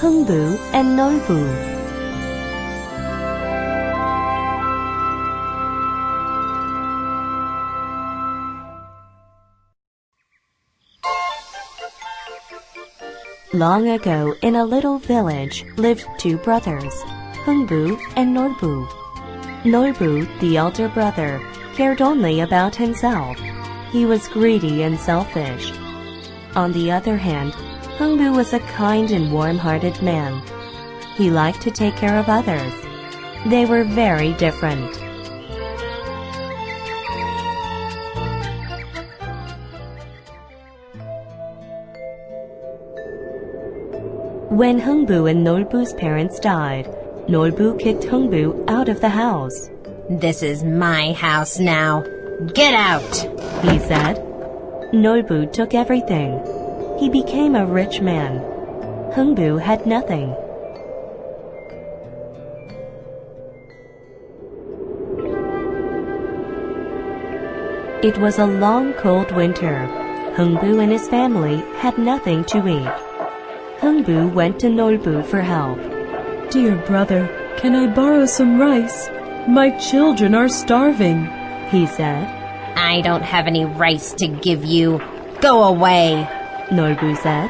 Heungbu and Nolbu. Long ago, in a little village, lived two brothers, Heungbu and Nolbu. Nolbu, the elder brother, cared only about himself. He was greedy and selfish. On the other hand, Heungbu was a kind and warm-hearted man. He liked to take care of others. They were very different. When Heungbu and Nolbu's parents died, Nolbu kicked Heungbu out of the house. "This is my house now. Get out," he said. Nolbu took everything. He became a rich man. Heungbu had nothing. It was a long, cold winter. Heungbu and his family had nothing to eat. Heungbu went to Nolbu for help. "Dear brother, can I borrow some rice? My children are starving," he said. "I don't have any rice to give you. Go away," Nolbu said.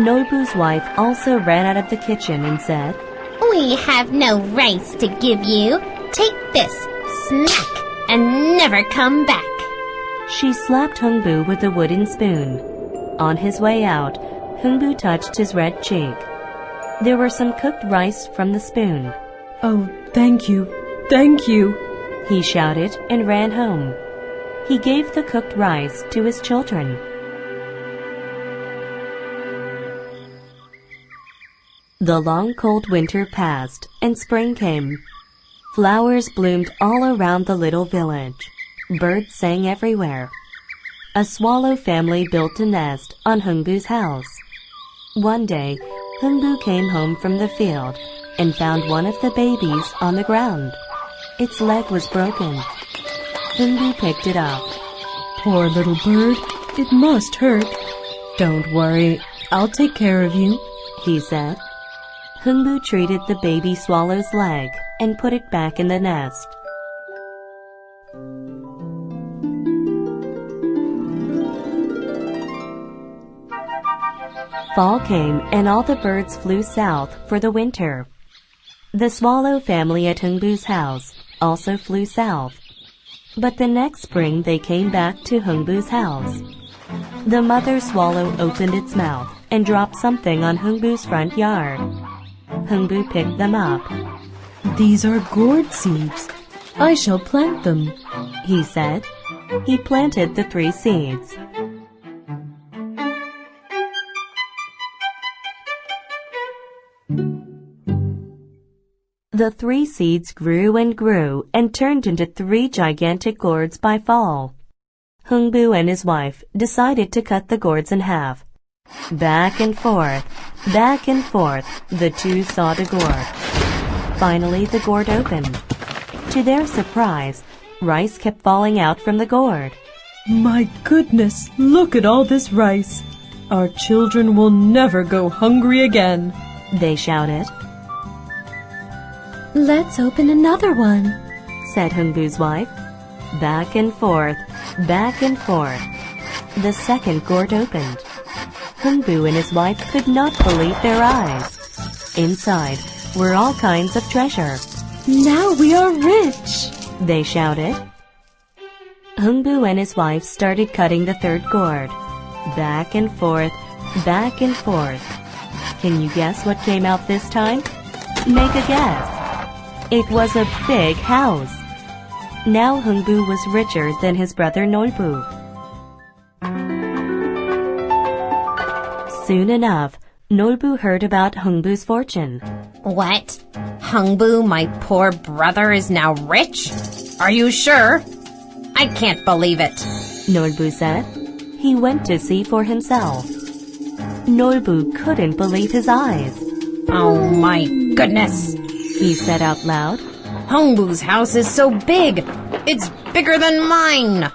Nolbu's wife also ran out of the kitchen and said, "We have no rice to give you. Take this, smack, and never come back." She slapped Heungbu with a wooden spoon. On his way out, Heungbu touched his red cheek. There were some cooked rice from the spoon. "Oh, thank you, thank you," he shouted and ran home. He gave the cooked rice to his children. The long cold winter passed and spring came. Flowers bloomed all around the little village. Birds sang everywhere. A swallow family built a nest on Heungbu's house. One day, Heungbu came home from the field and found one of the babies on the ground. Its leg was broken. Heungbu picked it up. "Poor little bird, it must hurt. Don't worry, I'll take care of you," he said. Heungbu treated the baby swallow's leg and put it back in the nest. Fall came and all the birds flew south for the winter. The swallow family at Heungbu's house also flew south. But the next spring they came back to Heungbu's house. The mother swallow opened its mouth and dropped something on Heungbu's front yard. Heungbu picked them up. "These are gourd seeds. I shall plant them," he said. He planted the 3 seeds. The 3 seeds grew and grew and turned into 3 gigantic gourds by fall. Heungbu and his wife decided to cut the gourds in half. Back and forth, the two sawed a gourd. Finally, the gourd opened. To their surprise, rice kept falling out from the gourd. "My goodness, look at all this rice. Our children will never go hungry again," they shouted. "Let's open another one," said Heungbu's wife. Back and forth, the second gourd opened. Heungbu and his wife could not believe their eyes. Inside were all kinds of treasure. "Now we are rich," they shouted. Heungbu and his wife started cutting the 3rd gourd. Back and forth. Can you guess what came out this time? Make a guess. It was a big house. Now Heungbu was richer than his brother Nolbu. Soon enough, Nolbu heard about Heungbu's fortune. "What? Heungbu, my poor brother, is now rich? Are you sure? I can't believe it," Nolbu said. He went to see for himself. Nolbu couldn't believe his eyes. "Oh my goodness," he said out loud. "Heungbu's house is so big. It's bigger than mine."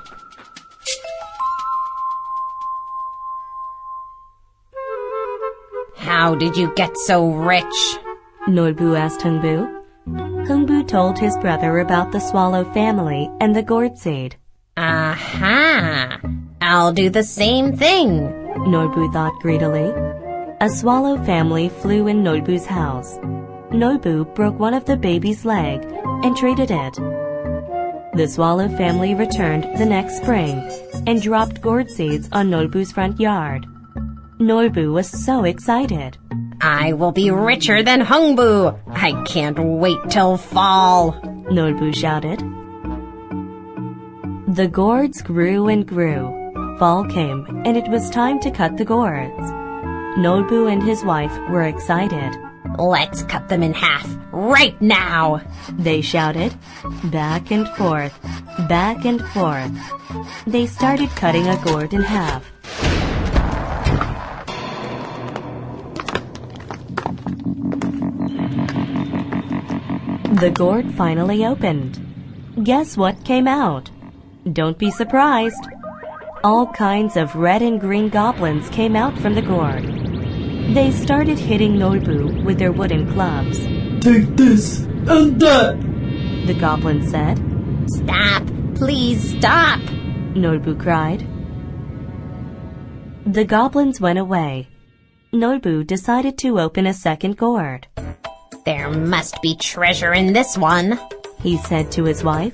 How did you get so rich? Nolbu asked Heungbu. Heungbu told his brother about the swallow family and the gourd seed. Aha! I'll do the same thing. Nolbu thought greedily. A swallow family flew in Nolbu's house. Nolbu broke one of the baby's leg and treated it. The swallow family returned the next spring and dropped gourd seeds on Nolbu's front yard. Nolbu was so excited. I will be richer than Heungbu. I can't wait till fall. Nolbu shouted. The gourds grew and grew. Fall came, and it was time to cut the gourds. Nolbu and his wife were excited. Let's cut them in half right now. They shouted, back and forth, back and forth. They started cutting a gourd in half. The gourd finally opened. Guess what came out? Don't be surprised. All kinds of red and green goblins came out from the gourd. They started hitting Nolbu with their wooden clubs. Take this and that, The goblin said. Stop! Please stop! Nolbu cried. The goblins went away. Nolbu decided to open a second gourd. There must be treasure in this one, He said to his wife.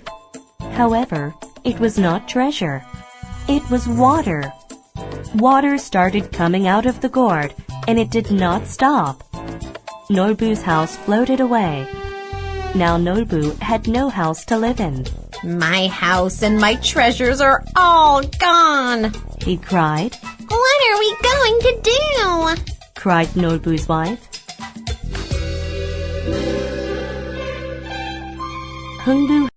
However, it was not treasure. It was water. Water started coming out of the gourd, and it did not stop. Nolbu's house floated away. Now Nolbu had no house to live in. My house and my treasures are all gone. He cried. What are we going to do? Cried Nolbu's wife. Heungbu